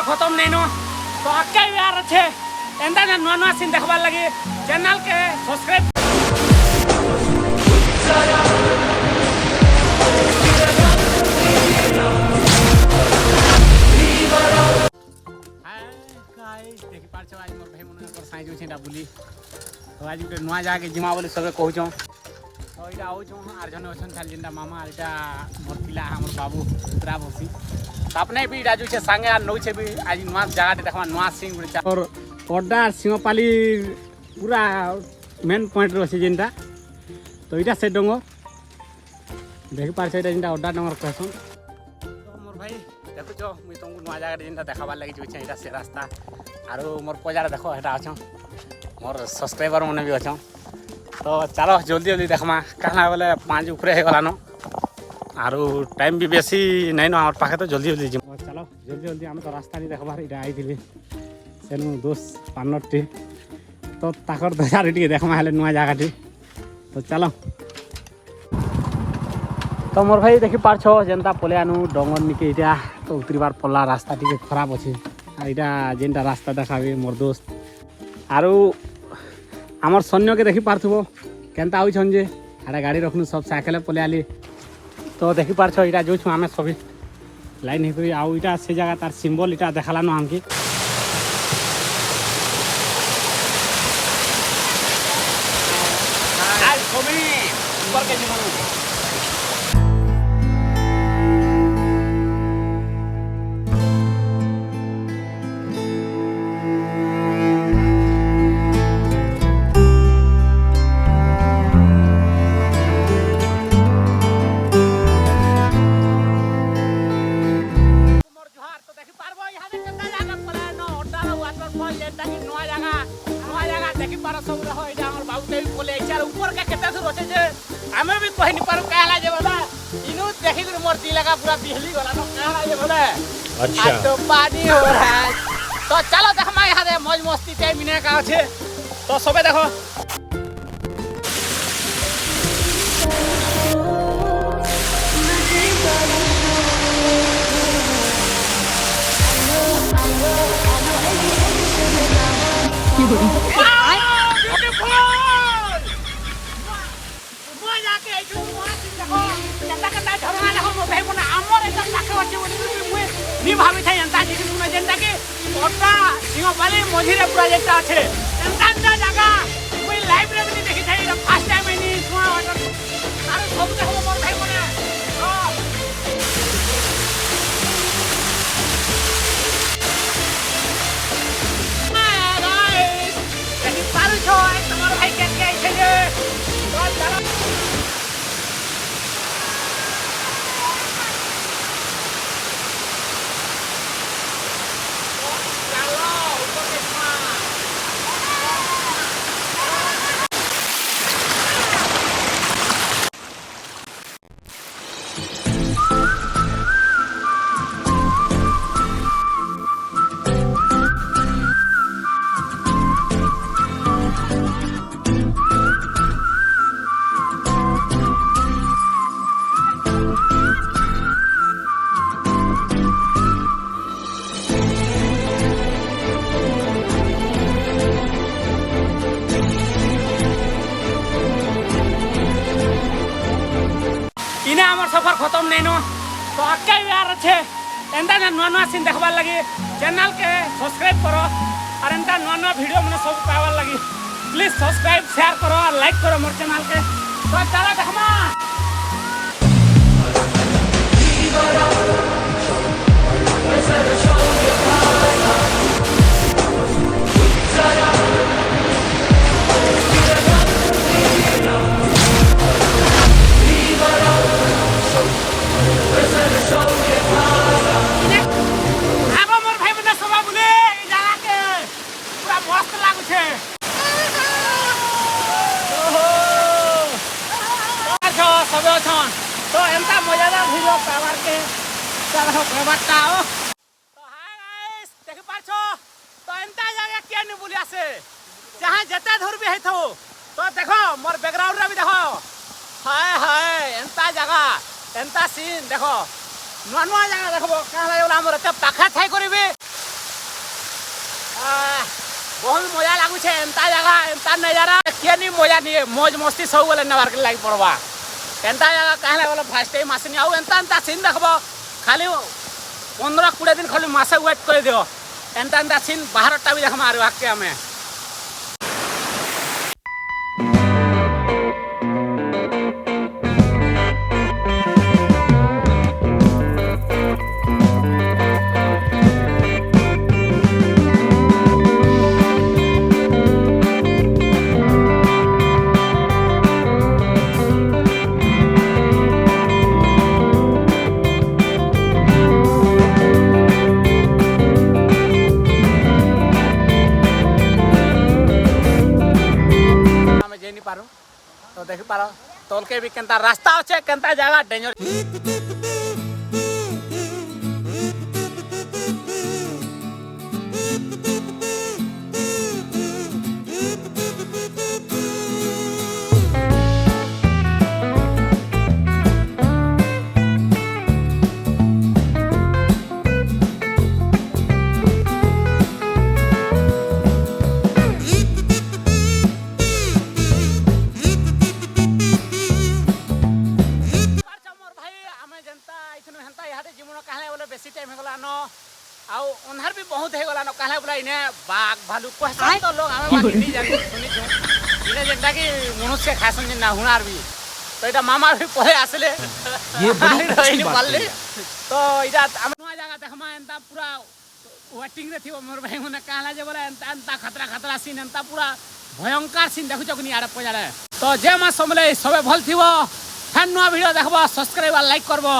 सफर खत्म नहीं नो तो आगे यार अच्छे एंदा ना नुआ नुआ सीन देखबार लगे चैनल के सब्सक्राइब देखि पारछ आज मोर भाई मन कर साइज छै बुली तो आज गुटे नुआ जाके जिमा बोली सबे कहू छौ तो इटा आउ छौ आर जने अछन खाली जिंदा मामा आर इटा मोर पिला हमर बाबू उतरा बसी अपने भी राजू छे संगे आर नौ छे भी आज नुआ जगह देखमा नुआ सिंह गुटे और पड्डा सिंहपाली पूरा मेन पॉइंट रछे जिंदा तो इटा से डंगो देखि पारछ इटा जिंदा अड्डा डंगर कहसन तो मोर भाई देखु छो मुई तुमको नुआ जगह जिंदा देखाबार लागि जोछे इटा से रास्ता आरो मोर पजार देखो हेटा अछो मोर सब्सक्राइबर मने भी अछो तो चलो जल्दी जल्दी देखमा कहाँ बोले 5 ऊपर हो गलानो आरो टाइम भी बेसी नहीं न हमर पाखे तो जल्दी जल्दी जिम चलो जल्दी जल्दी हम तो रास्ता नहीं देखबार इटा आइथिली सेनु दोस्त पार्टनरटी तो ताकर दजारटी देखमा हेले नुआ जगहटी तो चलो तो मोर भाई देखि पारछो जेनता पलेआनु डंगर निके इटा तो उतरिबार पल्ला रास्ता टिके खराब अछि आ इटा जेनता रास्ता देखाबे मोर दोस्त आरो हमर सैन्य के देखि पारथबो केनता आउ छन जे आरे गाड़ी रखनु सब साइकिल पलेआली तो देखि पारछो इटा जो छु हमें सभी लाइन हेकरी आउ इटा से जगह तार सिंबल इटा देखालानो हमके आज कमी ऊपर के जीवन हमें भी कहि नहीं पारो कहला जे बोला इनु देखि कर मोर दिल लगा पूरा बिजली गला न कहला जे बोला अच्छा आज तो पानी हो रहा है तो चलो देख हम यहां दे मौज मस्ती टाइम मिने का छे तो सबे देखो नी भाभी थे एंता जी सुना जेंता के ओटा सिंहपाली मझिरे पूरा जेटा छे एंता जगह मुई लाइव रे भी देखि थे फर्स्ट टाइम एनी सुना वाटर आरो सब देखो मोर भाई कोने गाइस देखि पारु छो तमर भाई के छे जे तो चलो इने हमर सफर खत्म नहीं नो तो आगे यार अच्छे एंदा ना नुआ नुआ सीन देखबार लगे चैनल के सब्सक्राइब करो और एंदा नुआ नुआ वीडियो मने सब पावार लगे प्लीज सब्सक्राइब शेयर करो और लाइक करो मोर चैनल के तो चलो देखमा तो एंता मजादार वीडियो पावर के चलो बताओ तो हाय गाइस देख पाछो तो एंता जगह के नि बुलिया से जहां जते दूर भी हेथो तो देखो मोर बैकग्राउंड रे भी देखो हाय हाय एंता जगह एंता सीन देखो नुआ नुआ जगह देखबो कहला बोला हमर एते पाखा थाई करबे बहुत मजा लगुचे एंता जगह एंता नजारा के नहीं मजा नहीं मौज मस्ती सब बोले नबार के लाग पड़वा एंता जगह कहले बोले फर्स्ट टाइम आसनी आउ एंता एंता सीन देखबो खाली 15-20 दिन खाली मासे वेट कर दियो एंता एंता सीन 12टा भी देख मारो आके हमें पारो तो देख पारो तोल के भी केंता रास्ता अच्छे केंता जगह डेंजर बेसी टाइम हो गला न आउ उन्हर भी बहुत हे गला न कहले बोला इने बाघ भालू कहसान तो लोग हमें बाकी नहीं जानी सुनी छु इने जेंटा कि मनुष्य खासन जे ना हुनार भी तो इटा मामा भी परे आसले ये बड़ी पाले तो इटा हम नया जगह देखमा एंता पूरा वेटिंग रे थियो मोर भाई मने कहला जे बोला एंता एंता खतरा सीन एंता पूरा भयंकर सीन देखु चकनी आड़े पजारे तो जे मा समले सबे भल थिवो फैन नया वीडियो देखबो सब्सक्राइब और लाइक करबो।